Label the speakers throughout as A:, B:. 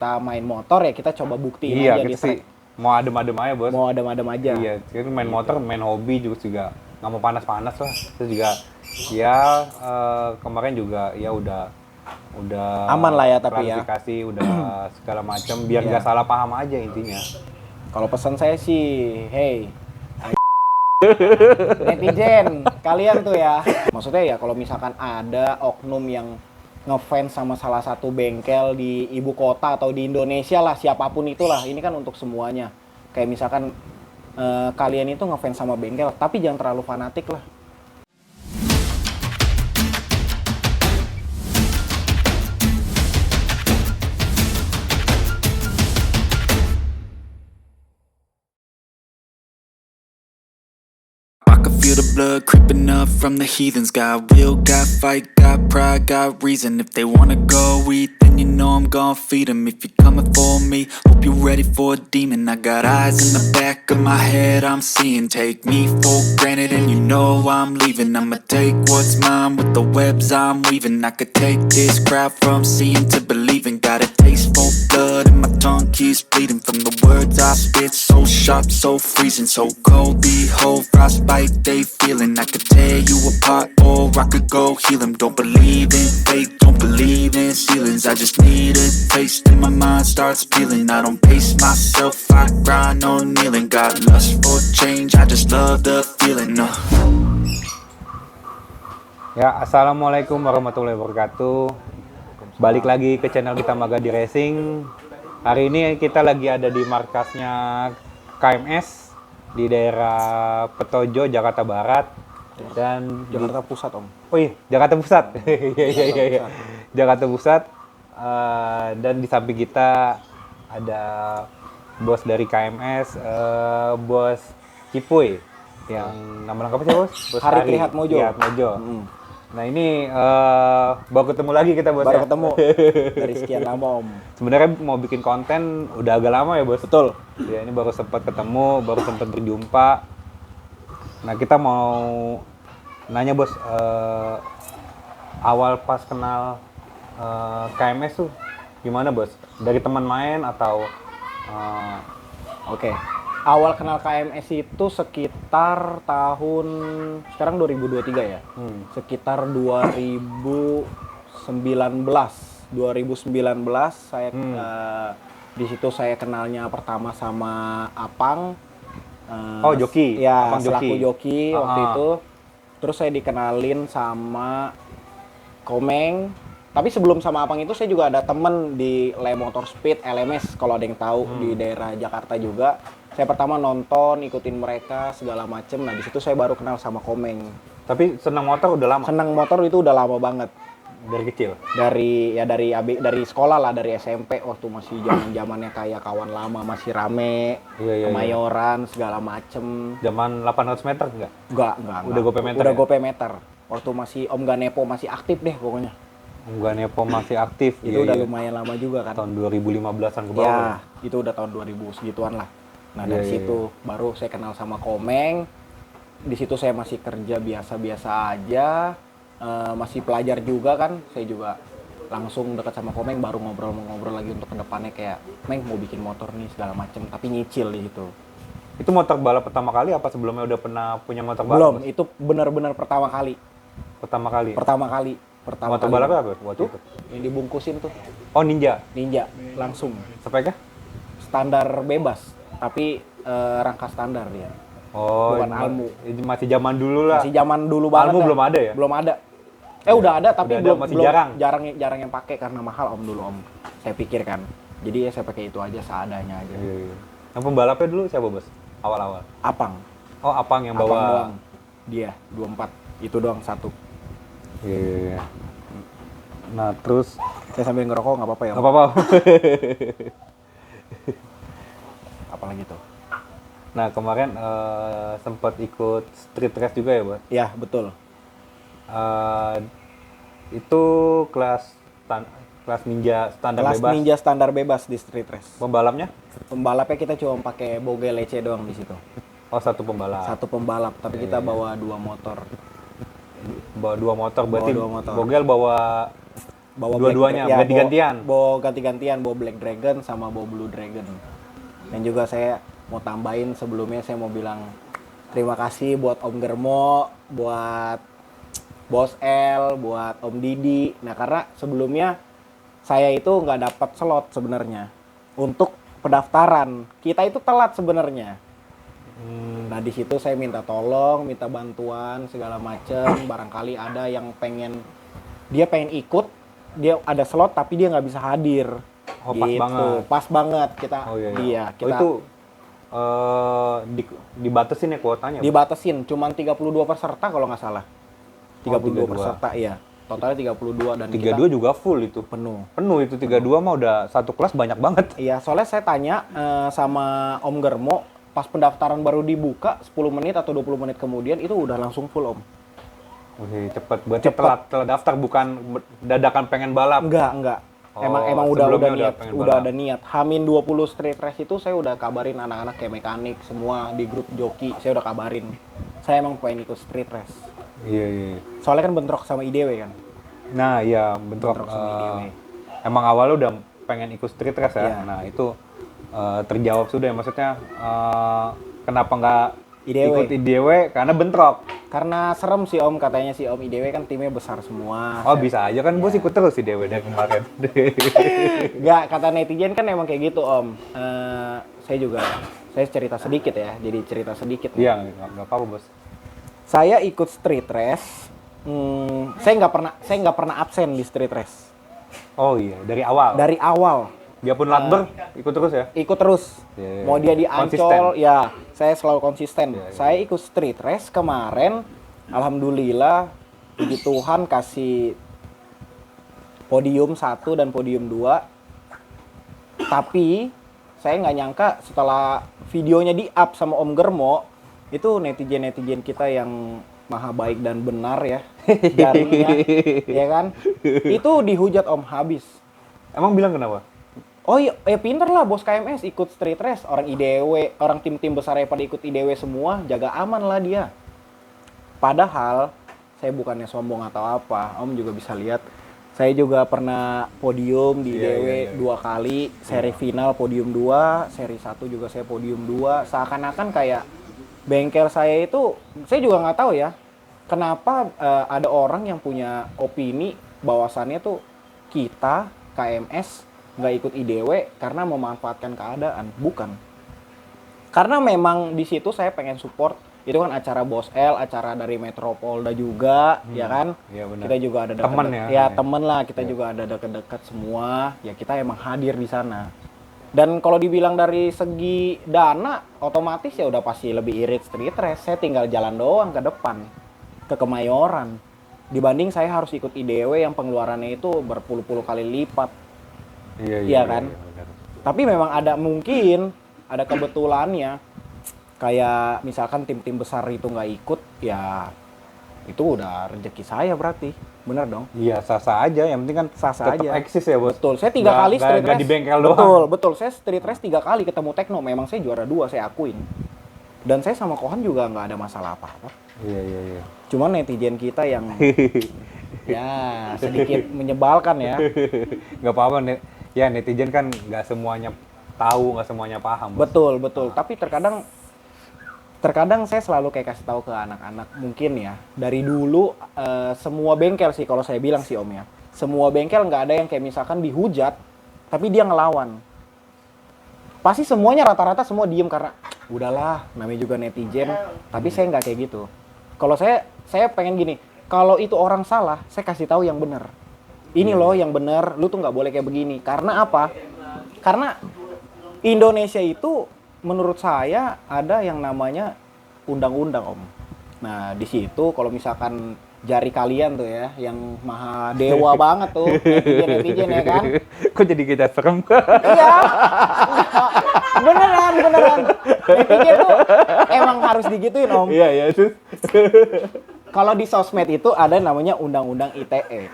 A: kita main motor ya kita coba buktiin
B: Iya,
A: aja di
B: kita sih
A: track.
B: mau adem-adem aja, Bos.
A: Mau adem-adem aja.
B: Iya, kita main motor, main hobi juga nggak mau panas-panas lah. Terus juga ya kemarin juga ya udah
A: Aman lah ya tapi ya.
B: klarifikasi, udah segala macam biar
A: Iya.
B: nggak salah paham aja intinya.
A: Kalau pesan saya sih, hey netizen, kalian tuh ya. Maksudnya ya kalau misalkan ada oknum yang ngefans sama salah satu bengkel di ibu kota atau di Indonesia lah, siapapun itulah, ini kan untuk semuanya. Kayak misalkan kalian itu ngefans sama bengkel, tapi jangan terlalu fanatik lah.
C: I can feel the blood creeping up from the heathens. Got will, got fight, got pride, got reason. If they wanna go eat, then you know I'm gon' feed them. If you're coming for me, hope you're ready for a demon. I got eyes in the back of my head, I'm seeing. Take me for granted and you know I'm leaving. I'ma take what's mine with the webs I'm weaving. I could take this crowd from seeing to believing. Got a taste for blood and my tongue keeps bleeding. From the words I spit, so sharp, so freezing. So cold, behold, frostbite they feeling. I could tear you apart or I could go heal them. Don't believe in fate, don't believe in ceilings. I just need a taste and my mind starts peeling. I don't pace myself, I grind on kneeling. Got lust for change, I just love the feeling.
B: Ya, assalamualaikum warahmatullahi wabarakatuh. Balik lagi ke channel kita Magadi Racing. Hari ini kita lagi ada di markasnya KMS di daerah Petojo, Jakarta Barat dan
A: Jakarta Pusat, Om.
B: Oh iya, Jakarta Pusat. Iya. Jakarta Pusat. Dan di samping kita ada bos dari KMS, bos Cipuy. Yang nama lengkapnya siapa, Bos? Bos
A: Hari Trihatmojo.
B: Trihatmojo. Nah ini baru ketemu lagi kita, Bos.
A: Baru
B: ya?
A: ketemu dari sekian lama, Om.
B: Sebenarnya mau bikin konten udah agak lama ya, Bos.
A: Betul.
B: Ya ini baru sempat ketemu, baru sempat berjumpa. Nah kita mau nanya, Bos, awal pas kenal KMS tuh gimana, Bos? Dari teman main atau
A: Oke. Awal kenal KMS itu sekitar tahun sekarang 2023 ya. Sekitar 2019 saya di situ saya kenalnya pertama sama Apang.
B: Oh, joki.
A: Ya,
B: Apang
A: selaku
B: joki.
A: joki waktu itu. Terus saya dikenalin sama Komeng. Tapi sebelum sama Apang itu saya juga ada temen di Le Motor Speed, LMS kalau ada yang tahu di daerah Jakarta juga. Saya pertama nonton, ikutin mereka segala macem. Nah di situ saya baru kenal sama Komeng.
B: Tapi senang motor udah lama?
A: Senang motor itu udah lama banget.
B: Dari kecil?
A: Dari sekolah lah, dari SMP waktu masih zamannya kayak kawan lama masih rame,
B: Iya.
A: Kemayoran segala macem.
B: Zaman 800 meter enggak?
A: Enggak.
B: Udah gope meter
A: Udah
B: ya?
A: gope meter. Waktu masih Om Ganepo masih aktif deh pokoknya.
B: Enggak, Nepo masih aktif.
A: Itu
B: Iya,
A: udah
B: iya.
A: lumayan lama juga kan.
B: Tahun 2015-an ke bawah.
A: Ya, itu udah tahun 2000 segituan lah. Nah, dari
B: Iya.
A: situ baru saya kenal sama Komeng. Di situ saya masih kerja biasa-biasa aja. Masih pelajar juga kan. Saya juga langsung dekat sama Komeng, baru ngobrol lagi untuk kedepannya kayak, Meng mau bikin motor nih segala macem, tapi nyicil di situ.
B: Itu motor balap pertama kali apa sebelumnya udah pernah punya motor balap?
A: Belum,
B: Bos?
A: itu benar-benar pertama kali.
B: Pertama kali.
A: Motor
B: Motor balapnya apa waktu itu?
A: Yang dibungkusin tuh,
B: Oh, Ninja.
A: Ninja, langsung.
B: Speknya?
A: Standar bebas, tapi rangka standar dia.
B: Oh,
A: Bukan
B: ini
A: Almu.
B: Ini masih zaman dulu lah.
A: Masih zaman dulu banget.
B: Almu
A: dah.
B: belum ada ya?
A: Belum ada. Udah ada tapi
B: Udah ada, masih jarang.
A: jarang yang pakai karena mahal Om dulu Om. Saya pikir kan. Jadi ya saya pakai itu aja seadanya aja.
B: Iya. Yang pembalapnya dulu siapa, Bos? Awal-awal.
A: Apang.
B: Oh, Apang yang
A: Apang
B: bawa.
A: doang. Dia 24. Itu doang satu.
B: Iya. Nah, terus
A: Saya sambil ngerokok nggak apa-apa ya Om?
B: nggak apa-apa.
A: Apalagi tuh?
B: Nah, kemarin sempat ikut street race juga ya, Bos?
A: Ya, betul.
B: Itu kelas ninja standar
A: Kelas
B: bebas.
A: Ninja standar bebas di street race.
B: Pembalapnya?
A: Pembalapnya kita cuma pakai bogel lece doang di situ.
B: Oh, satu pembalap.
A: Satu pembalap, tapi kita bawa dua motor.
B: Bawa dua motor, berarti
A: dua motor.
B: Bogel bawa
A: bawa
B: Dua-duanya, ganti-gantian?
A: Bawa ganti-gantian, bawa Black Dragon sama bawa Blue Dragon. Dan juga saya mau tambahin sebelumnya, saya mau bilang terima kasih buat Om Germo, buat Bos L, buat Om Didi. Nah karena sebelumnya saya itu nggak dapat slot sebenarnya untuk pendaftaran. Kita itu telat sebenarnya. Nah di situ saya minta tolong, minta bantuan segala macem. Barangkali ada yang pengen ikut, dia ada slot tapi dia nggak bisa hadir.
B: Oh, pas banget.
A: Pas banget kita.
B: Oh iya.
A: Iya,
B: Oh,
A: kita
B: itu dibatasin ya kuotanya?
A: dibatasin cuman 32 peserta kalau nggak salah. 32
B: 32.
A: peserta, iya. Totalnya 32 dan
B: 32 juga full itu.
A: penuh.
B: Penuh itu 32 mah udah satu kelas banyak banget.
A: Iya, soalnya saya tanya sama Om Germo, pas pendaftaran baru dibuka 10 menit atau 20 menit kemudian itu udah langsung full, Om.
B: Wih, cepet. Berarti telat daftar, bukan dadakan pengen balap.
A: Enggak.
B: Oh,
A: Emang udah
B: sebelumnya
A: niat,
B: pengen
A: udah
B: balap.
A: ada niat. Hamin 20 street race itu saya udah kabarin anak-anak kayak mekanik semua di grup joki, saya udah kabarin. Saya emang pengen ikut street race.
B: Iya.
A: Soalnya kan bentrok sama IDW kan.
B: Nah, iya bentrok.
A: Bentrok sama IDW.
B: Emang awalnya udah pengen ikut street race ya.
A: Iya.
B: Nah, itu terjawab sudah ya. Maksudnya kenapa nggak
A: IDW.
B: ikut IDW? Karena bentrok.
A: Karena serem sih Om, katanya si Om IDW kan timnya besar semua.
B: Oh, bisa aja kan bos ikut terus IDW dari kemarin.
A: Enggak, kata netizen kan emang kayak gitu Om. Saya cerita sedikit ya, jadi cerita sedikit.
B: Iya, nggak apa-apa bos.
A: Saya ikut street race. Saya nggak pernah absen di street race.
B: Oh iya, dari awal.
A: Dari awal
B: Biarpun Lakber ikut terus ya.
A: ikut terus.
B: Iya.
A: Mau dia di Ancol,
B: Konsisten.
A: ya saya selalu konsisten.
B: Iya.
A: Saya ikut street race kemarin. Alhamdulillah, puji Tuhan kasih podium 1 dan podium 2. Tapi saya nggak nyangka setelah videonya di-up sama Om Germo, itu netizen kita yang maha baik dan benar ya, jarinya, ya kan? Itu dihujat Om habis.
B: Emang bilang kenapa?
A: Oh iya, pinter lah bos KMS ikut street race, orang IDW, orang tim-tim besar yang pada ikut IDW semua, jaga aman lah dia. Padahal saya bukannya sombong atau apa, Om juga bisa lihat. Saya juga pernah podium di IDW 2 kali, seri final podium 2, seri 1 juga saya podium 2. Seakan-akan kayak bengkel saya itu, saya juga nggak tahu ya, kenapa ada orang yang punya opini bahwasannya tuh kita KMS nggak ikut IDW karena memanfaatkan keadaan. Bukan. Karena memang di situ saya pengen support. Itu kan acara Bos L, acara dari Metropolda juga, ya kan?
B: Iya benar.
A: Kita juga ada
B: Temen
A: deket-deket.
B: ya.
A: Temen lah. Kita juga ada dekat-dekat semua. Ya kita emang hadir di sana. Dan kalau dibilang dari segi dana, otomatis ya udah pasti lebih irit street race. Saya tinggal jalan doang ke depan, ke Kemayoran. Dibanding saya harus ikut IDW yang pengeluarannya itu berpuluh-puluh kali lipat. Iya kan?
B: benar.
A: Tapi memang ada kebetulannya. Kayak misalkan tim-tim besar itu nggak ikut, ya itu udah rezeki saya berarti. Bener dong?
B: Iya, sah-sah aja. Yang penting kan
A: Sah-sah
B: tetap
A: aja.
B: eksis ya, Bos.
A: Betul, saya 3 kali street
B: nggak
A: race.
B: di bengkel doang.
A: Betul. Saya street race 3 kali ketemu Tekno. Memang saya juara 2, saya akuin. Dan saya sama Kohan juga nggak ada masalah apa-apa.
B: Iya.
A: Cuman netizen kita yang ya sedikit menyebalkan ya.
B: Nggak apa-apa, ya netizen kan nggak semuanya tahu, nggak semuanya paham. Bos.
A: Betul. Tapi terkadang saya selalu kayak kasih tahu ke anak-anak, mungkin ya dari dulu semua bengkel sih kalau saya bilang sih Om ya, semua bengkel nggak ada yang kayak misalkan dihujat tapi dia ngelawan. Pasti semuanya rata-rata semua diem karena udahlah namanya juga netizen. Tapi saya nggak kayak gitu. Kalau saya pengen gini, kalau itu orang salah saya kasih tahu yang benar. Ini loh yang benar, lu tuh nggak boleh kayak begini. Karena apa? Karena Indonesia itu menurut saya ada yang namanya undang-undang Om. Nah di situ kalau misalkan jari kalian tuh ya, yang maha dewa banget tuh netizen ya kan?
B: Kok jadi kita serem?
A: Iya, beneran. Netizen tuh emang harus digituin Om.
B: Iya itu.
A: Kalau di sosmed itu ada namanya undang-undang ITE.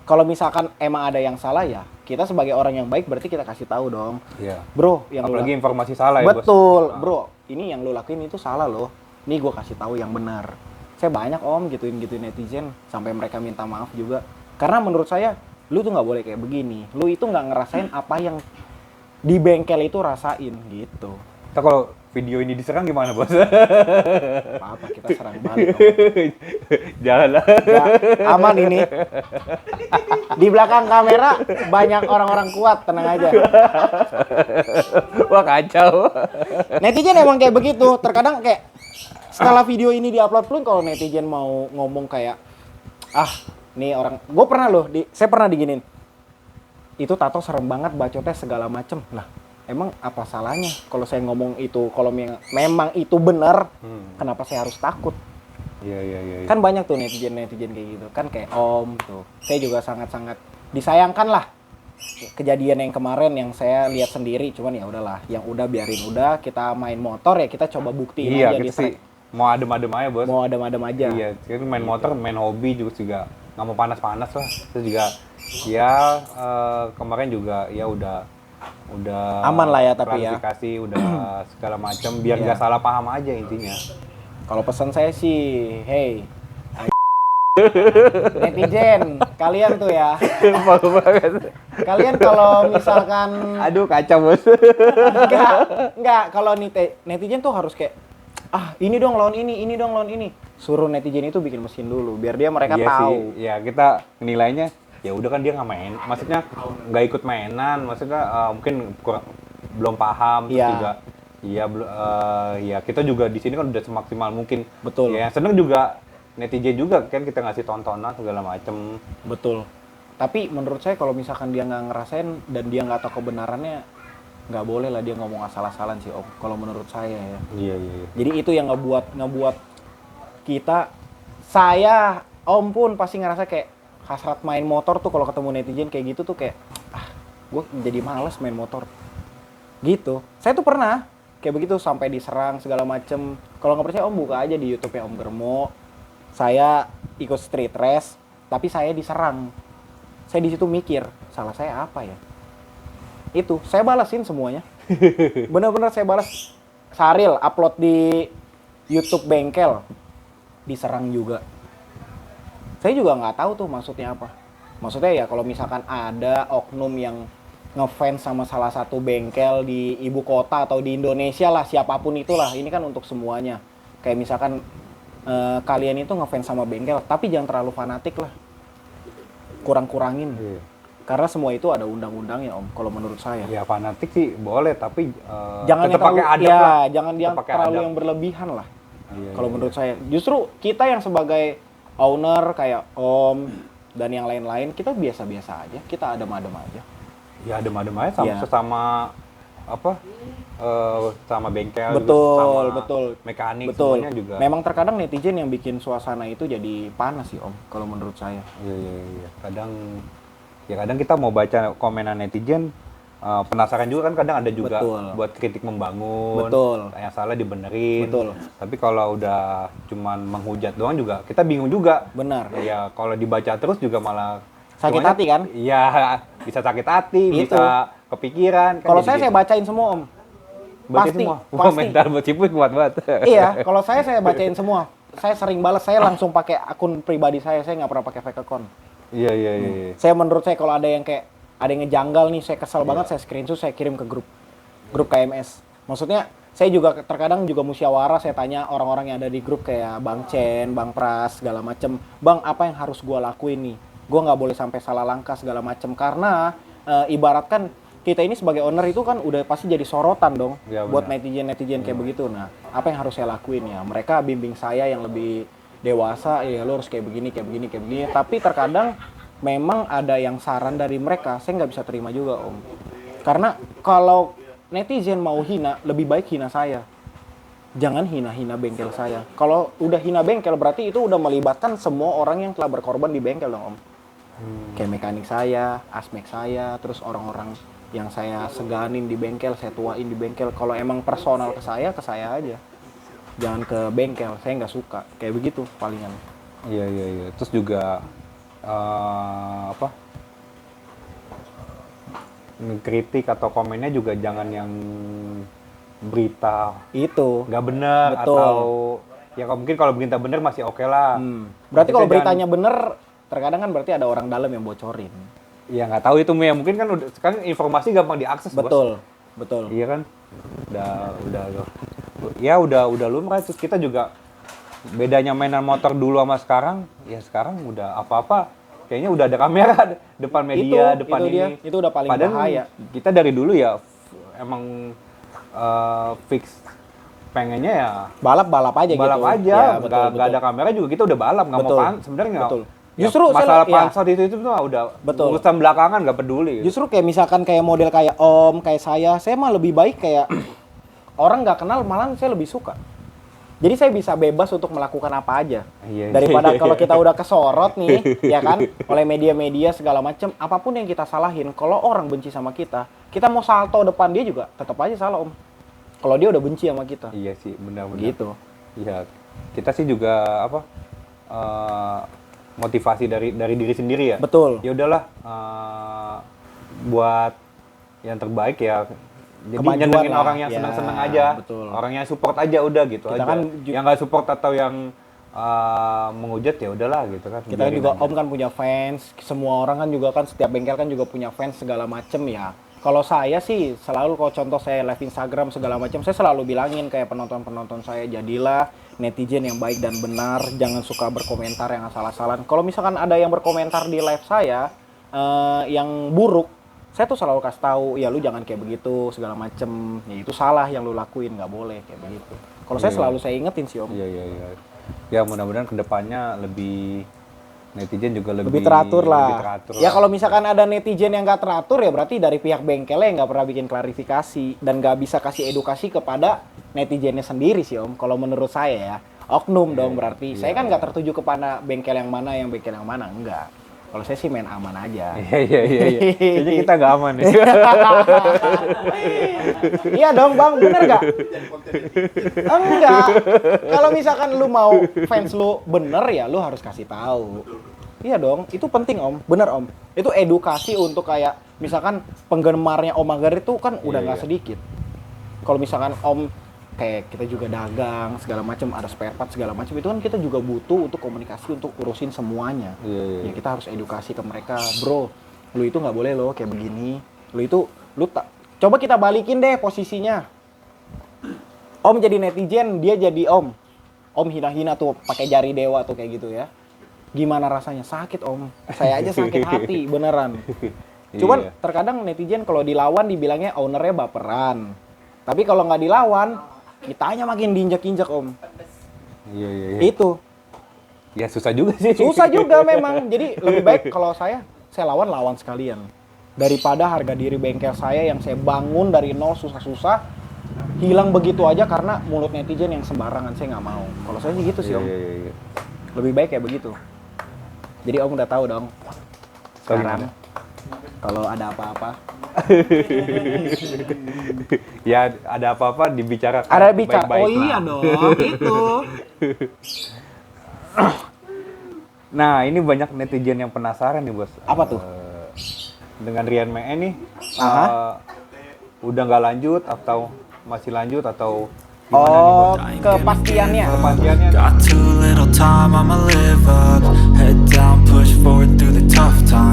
A: Kalau misalkan emang ada yang salah ya, kita sebagai orang yang baik berarti kita kasih tahu dong.
B: Iya.
A: Bro, yang
B: Apalagi informasi salah ya, Bos.
A: betul, bro. Ini yang lu lakuin itu salah loh. Nih gue kasih tahu yang benar. Saya banyak Om gituin netizen sampai mereka minta maaf juga. Karena menurut saya lu tuh nggak boleh kayak begini, lu itu nggak ngerasain apa yang di bengkel itu rasain gitu.
B: Kita kalau video ini diserang gimana, Bos?
A: Apa kita serang balik Om.
B: Jangan lah.
A: Ya, aman ini. Di belakang kamera banyak orang-orang kuat, tenang aja.
B: Wah, kacau.
A: Netizen emang kayak begitu. Terkadang kayak setelah video ini diupload pun kalau netizen mau ngomong kayak nih orang, saya pernah diginin. Itu tato serem banget, bacotnya segala macem. Lah, emang apa salahnya kalau saya ngomong itu, kalau memang itu benar, kenapa saya harus takut?
B: Iya.
A: Kan banyak tuh netizen kayak gitu. Kan kayak Om tuh. Saya juga sangat-sangat disayangkan lah kejadian yang kemarin yang saya lihat sendiri. Cuman ya udahlah, yang udah biarin udah, kita main motor ya kita coba buktiin aja di
B: kita sih mau adem-adem aja, Bos.
A: mau adem-adem aja.
B: Iya, kita main motor, main hobi juga nggak mau panas-panas lah. Terus juga ya kemarin juga ya udah
A: aman lah ya, tapi ya
B: klarifikasi, udah segala macam biar
A: Iya.
B: nggak salah paham aja intinya.
A: Kalau pesan saya sih, hey netizen, kalian tuh ya,
B: Malu banget.
A: kalian kalau misalkan
B: Aduh, kacau, Bos.
A: enggak, kalau netizen tuh harus kayak ini dong lawan ini dong lawan ini. Suruh netizen itu bikin mesin dulu biar mereka
B: Iya
A: tahu.
B: sih, ya kita nilainya ya udah kan dia nggak main, maksudnya nggak ikut mainan, maksudnya mungkin belum paham, terus
A: Iya.
B: juga ya kita juga di sini kan udah semaksimal mungkin.
A: Betul.
B: Ya seneng juga netizen juga kan kita ngasih tontonan segala macem.
A: Betul. Tapi menurut saya kalau misalkan dia nggak ngerasain dan dia nggak tahu kebenarannya, nggak boleh lah dia ngomong asal-asalan sih Om. Kalau menurut saya ya.
B: Iya.
A: Jadi itu yang ngebuat kita, saya Om pun pasti ngerasa kayak hasrat main motor tuh kalau ketemu netizen kayak gitu tuh kayak gue jadi males main motor. Gitu. Saya tuh pernah kayak begitu sampai diserang segala macem. Kalau nggak percaya Om buka aja di YouTube-nya Om Germo. Saya ikut street race, tapi saya diserang. Saya di situ mikir, salah saya apa ya? Itu, saya balasin semuanya. Bener-bener saya balas. Saril upload di YouTube bengkel, diserang juga. Saya juga nggak tahu tuh maksudnya apa. Maksudnya ya kalau misalkan ada oknum yang ngefans sama salah satu bengkel di ibu kota atau di Indonesia lah, siapapun itulah, ini kan untuk semuanya. Kayak misalkan kalian itu ngefans sama bengkel, tapi jangan terlalu fanatik lah. Kurang-kurangin.
B: Iya.
A: Karena semua itu ada undang-undangnya Om, kalau menurut saya.
B: Ya fanatik sih boleh, tapi
A: Jangan
B: tetap
A: yang
B: pakai
A: terlalu,
B: adab
A: ya,
B: lah.
A: jangan
B: Tetap
A: yang
B: pakai
A: terlalu
B: adab.
A: yang berlebihan lah.
B: Iya,
A: Kalau
B: iya,
A: menurut saya, justru kita yang sebagai owner kayak Om dan yang lain-lain, kita biasa-biasa aja, kita adem-adem aja.
B: Ya adem-adem aja sama
A: Iya.
B: sesama sama bengkel,
A: Betul,
B: juga, sama
A: betul.
B: mekanik
A: Betul.
B: semuanya juga.
A: Memang terkadang netizen yang bikin suasana itu jadi panas sih Om, kalau menurut saya.
B: Iya. Kadang kita mau baca komenan netizen, penasaran juga kan, kadang ada juga
A: Betul.
B: buat kritik membangun.
A: Betul.
B: Yang salah dibenerin.
A: Betul.
B: Tapi kalau udah cuman menghujat doang juga, kita bingung juga.
A: Benar.
B: Ya kalau dibaca terus juga malah
A: Sakit
B: semuanya-
A: hati kan?
B: Iya, bisa sakit hati,
A: Itu.
B: bisa kepikiran. Kan
A: Kalau
B: jadi
A: saya
B: gitu.
A: bacain semua Om.
B: Baca
A: Pasti,
B: semua. Wah,
A: pasti.
B: mental buat Cipuy kuat banget.
A: Iya, kalau saya bacain semua. Saya sering balas, saya langsung pakai akun pribadi saya nggak pernah pakai fake account.
B: Iya.
A: Saya menurut saya kalau ada yang ngejanggal nih, saya kesal banget, saya screenshot, saya kirim ke grup KMS. Maksudnya saya juga terkadang juga musyawarah, saya tanya orang-orang yang ada di grup kayak Bang Chen, Bang Pras, segala macem. Bang, apa yang harus gua lakuin nih? Gua nggak boleh sampai salah langkah segala macem, karena ibaratkan kita ini sebagai owner itu kan udah pasti jadi sorotan dong
B: Ya,
A: buat
B: benar.
A: netizen kayak begitu. Nah, apa yang harus saya lakuin ya? Mereka bimbing saya yang lebih dewasa, ya lo harus kayak begini. Tapi terkadang memang ada yang saran dari mereka, saya nggak bisa terima juga Om. Karena kalau netizen mau hina, lebih baik hina saya. Jangan hina-hina bengkel saya. Kalau udah hina bengkel berarti itu udah melibatkan semua orang yang telah berkorban di bengkel dong Om. Kayak mekanik saya, asmek saya, terus orang-orang yang saya seganin di bengkel, saya tuain di bengkel. Kalau emang personal ke saya aja. Jangan ke bengkel, saya nggak suka. Kayak begitu palingan.
B: Iya. Terus juga kritik atau komennya juga jangan yang berita
A: Itu.
B: nggak benar
A: Betul.
B: atau ya mungkin kalau berita benar masih oke lah.
A: Berarti kalau
B: Maksudnya
A: beritanya bener, terkadang kan berarti ada orang dalam yang bocorin.
B: Ya nggak tahu itu ya, mungkin kan sekarang informasi gampang diakses, Bos.
A: Betul.
B: Iya kan? Udah lumrah. Terus kita juga bedanya mainan motor dulu sama sekarang, ya sekarang udah apa-apa kayaknya udah ada kamera depan media, depan
A: itu
B: ini.
A: itu udah paling
B: Padahal
A: bahaya.
B: kita dari dulu ya emang fix pengennya ya
A: Balap aja gitu.
B: balap aja,
A: Ya,
B: nggak ada kamera juga kita udah balap, nggak mau sebenarnya nggak.
A: Betul.
B: Ya,
A: Justru
B: masalah
A: saya,
B: pansor itu tuh udah
A: Betul.
B: urusan belakangan, nggak peduli.
A: Justru kayak misalkan kayak model kayak Om, kayak saya mah lebih baik kayak orang nggak kenal, malah saya lebih suka. Jadi saya bisa bebas untuk melakukan apa aja.
B: Iya,
A: Daripada
B: iya.
A: kalau kita udah kesorot nih, ya kan, oleh media-media segala macam, apapun yang kita salahin, kalau orang benci sama kita mau salto depan dia juga tetap aja salah, Om. Kalau dia udah benci sama kita.
B: Iya sih, benar-benar.
A: Gitu.
B: Iya, kita sih juga motivasi dari diri sendiri ya.
A: Betul.
B: Ya udahlah, buat yang terbaik ya. Jadi
A: Kemajuan
B: nyenengin
A: lah.
B: orang yang
A: Ya,
B: senang-senang aja,
A: betul.
B: orang yang support aja udah gitu
A: Kita
B: aja.
A: kan
B: Yang nggak support atau yang menghujat ya udahlah gitu kan.
A: Kita
B: biarin
A: juga
B: aja.
A: Om kan punya fans, semua orang kan juga kan setiap bengkel kan juga punya fans segala macem ya. Kalau saya sih selalu, kalau contoh saya live Instagram segala macam, saya selalu bilangin kayak penonton-penonton saya, jadilah netizen yang baik dan benar, jangan suka berkomentar yang asal-asalan. Kalau misalkan ada yang berkomentar di live saya yang buruk, saya tuh selalu kasih tahu, ya lu jangan kayak begitu segala macem, ya itu salah yang lu lakuin, nggak boleh kayak begitu. Kalau saya
B: Iya.
A: selalu saya ingetin sih, Om.
B: Iya. Ya mudah-mudahan kedepannya lebih netizen juga lebih
A: teratur lah.
B: lebih teratur
A: Ya
B: lah.
A: kalau misalkan ada netizen yang nggak teratur ya berarti dari pihak bengkelnya yang nggak pernah bikin klarifikasi dan nggak bisa kasih edukasi kepada netizennya sendiri sih, Om. Kalau menurut saya ya, oknum dong berarti. Saya kan nggak tertuju kepada bengkel yang mana, enggak. Kalau saya sih main aman aja.
B: Iya. Jadi kita nggak aman ya.
A: Iya dong Bang, bener nggak? Enggak. Kalau misalkan lu mau fans lu bener ya lu harus kasih tahu. Iya dong, itu penting Om, bener Om. Itu edukasi untuk kayak misalkan penggemarnya Om Agar itu kan udah nggak sedikit. Kalau misalkan Om kayak kita juga dagang segala macam, ada spare part segala macam, itu kan kita juga butuh untuk komunikasi untuk urusin semuanya.
B: Iya.
A: Ya kita harus edukasi ke mereka, bro. Lu itu nggak boleh loh kayak begini. Coba kita balikin deh posisinya. Om jadi netizen, dia jadi Om. Om hina-hina tuh pakai jari dewa tuh kayak gitu ya. Gimana rasanya? Sakit Om. Saya aja sakit hati beneran. Cuman
B: Iya.
A: terkadang netizen kalau dilawan dibilangnya ownernya baperan. Tapi kalau nggak dilawan, kitanya makin diinjak-injak Om.
B: Iya.
A: Itu.
B: Ya susah juga sih.
A: Susah juga memang. Jadi lebih baik kalau saya lawan sekalian. Daripada harga diri bengkel saya yang saya bangun dari nol susah-susah hilang begitu aja karena mulut netizen yang sembarangan, saya nggak mau. Kalau saya sih gitu sih Om.
B: Iya.
A: Lebih baik kayak begitu. Jadi Om udah tahu dong. Sekarang
B: gimana?
A: kalau ada apa-apa,
B: Ya ada apa-apa dibicarakan.
A: ada bicara.
B: baik-baik
A: Oh
B: lah.
A: iya dong, itu.
B: Nah, ini banyak netizen yang penasaran nih, Bos.
A: Apa tuh?
B: Dengan Rian ME nih,
A: Aha.
B: udah nggak lanjut atau masih lanjut atau gimana nih, Bos?
A: Oh, kepastiannya.
B: Kepastiannya
C: Got too little time, I'ma live up. Head down, push forward through the tough times.